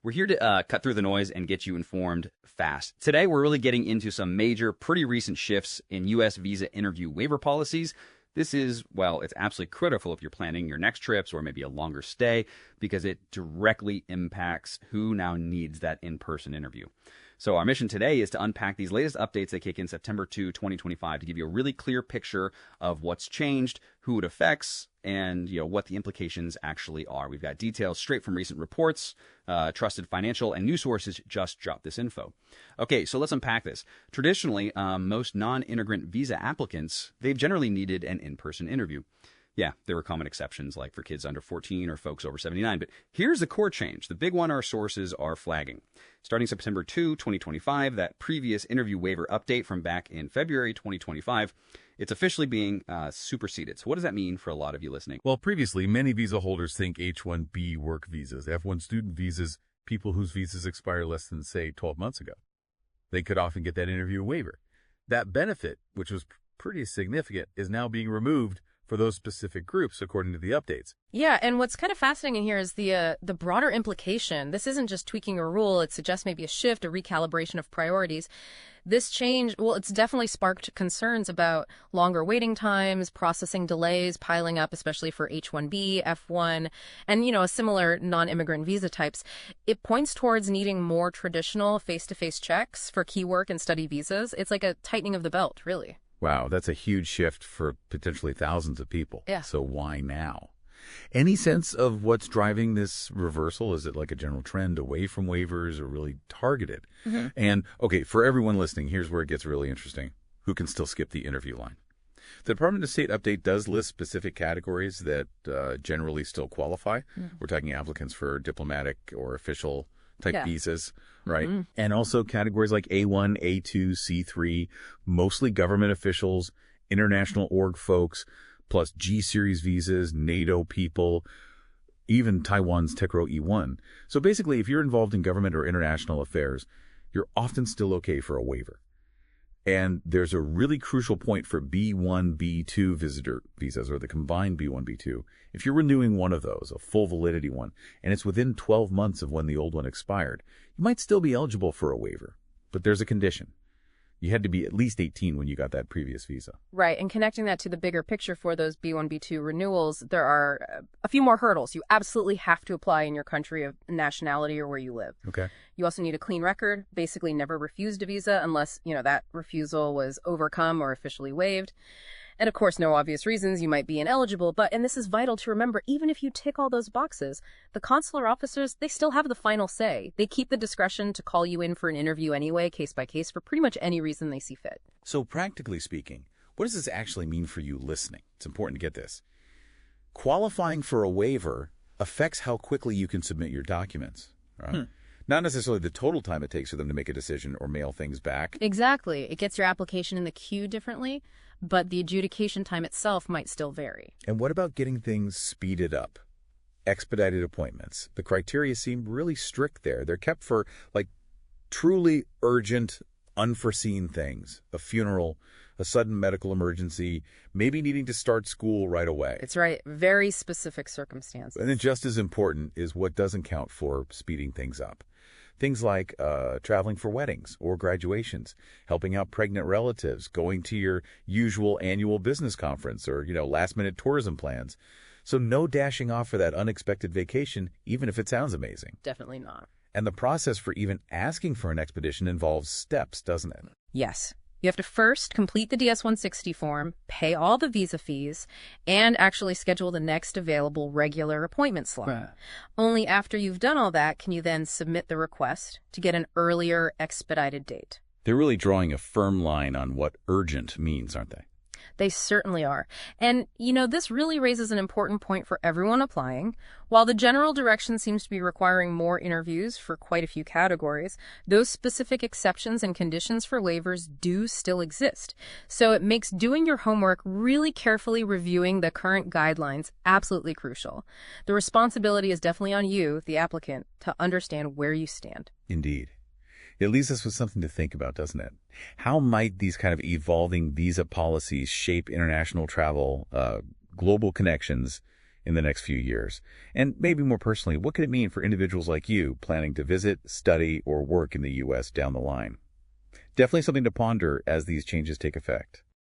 We're here to cut through the noise and get you informed fast. Today, we're really getting into some major, pretty recent shifts in U.S. visa interview waiver policies. This is, well, it's absolutely critical if you're planning your next trips or maybe a longer stay because it directly impacts who now needs that in-person interview. So our mission today is to unpack these latest updates that kick in September 2, 2025 to give you a really clear picture of what's changed, who it affects, and what the implications actually are. We've got details straight from recent reports. Trusted financial and news sources just dropped this info. Okay, so let's unpack this. Traditionally, most non-immigrant visa applicants, they've generally needed an in-person interview. Yeah, there were common exceptions like for kids under 14 or folks over 79, but here's the core change, the big one our sources are flagging. Starting September 2, 2025, that previous interview waiver update from back in February 2025, it's officially being superseded. So what does that mean for a lot of you listening? Well, previously, many visa holders think H-1B work visas, F-1 student visas, people whose visas expire less than, say, 12 months ago. They could often get that interview waiver. That benefit, which was pretty significant, is now being removed for those specific groups, according to the updates. Yeah, and what's kind of fascinating here is the broader implication. This isn't just tweaking a rule. It suggests maybe a shift, a recalibration of priorities. This change, well, it's definitely sparked concerns about longer waiting times, processing delays piling up, especially for H-1B, F-1, and, similar non-immigrant visa types. It points towards needing more traditional face-to-face checks for key work and study visas. It's like a tightening of the belt, really. Wow, that's a huge shift for potentially thousands of people. Yeah. So why now? Any sense of what's driving this reversal? Is it like a general trend away from waivers or really targeted? Mm-hmm. And, okay, for everyone listening, here's where it gets really interesting. Who can still skip the interview line? The Department of State update does list specific categories that generally still qualify. Mm-hmm. We're talking applicants for diplomatic or official type visas, right? Mm-hmm. And also categories like A1, A2, C3, mostly government officials, international org folks, plus G-series visas, NATO people, even Taiwan's Tekro E1. So basically, if you're involved in government or international affairs, you're often still okay for a waiver. And there's a really crucial point for B1, B2 visitor visas, or the combined B1, B2. If you're renewing one of those, a full validity one, and it's within 12 months of when the old one expired, you might still be eligible for a waiver. But there's a condition. You had to be at least 18 when you got that previous visa. Right, and connecting that to the bigger picture for those B1, B2 renewals, there are a few more hurdles. You absolutely have to apply in your country of nationality or where you live. Okay. You also need a clean record, basically never refused a visa unless, that refusal was overcome or officially waived. And of course, no obvious reasons you might be ineligible, and this is vital to remember, even if you tick all those boxes, the consular officers, they still have the final say. They keep the discretion to call you in for an interview anyway, case by case, for pretty much any reason they see fit. So practically speaking, what does this actually mean for you listening? It's important to get this. Qualifying for a waiver affects how quickly you can submit your documents. Right? Not necessarily the total time it takes for them to make a decision or mail things back. Exactly. It gets your application in the queue differently, but the adjudication time itself might still vary. And what about getting things speeded up? Expedited appointments. The criteria seem really strict there. They're kept for, truly urgent, unforeseen things. A funeral, a sudden medical emergency, maybe needing to start school right away. It's right. Very specific circumstances. And then just as important is what doesn't count for speeding things up. Things like traveling for weddings or graduations, helping out pregnant relatives, going to your usual annual business conference or, last-minute tourism plans. So no dashing off for that unexpected vacation, even if it sounds amazing. Definitely not. And the process for even asking for an expedition involves steps, doesn't it? Yes. You have to first complete the DS-160 form, pay all the visa fees, and actually schedule the next available regular appointment slot. Right. Only after you've done all that can you then submit the request to get an earlier expedited date. They're really drawing a firm line on what urgent means, aren't they? They certainly are. And, this really raises an important point for everyone applying. While the general direction seems to be requiring more interviews for quite a few categories, those specific exceptions and conditions for waivers do still exist. So it makes doing your homework, really carefully reviewing the current guidelines, absolutely crucial. The responsibility is definitely on you, the applicant, to understand where you stand. Indeed. It leaves us with something to think about, doesn't it? How might these kind of evolving visa policies shape international travel, global connections, in the next few years? And maybe more personally, what could it mean for individuals like you planning to visit, study, or work in the U.S. down the line? Definitely something to ponder as these changes take effect.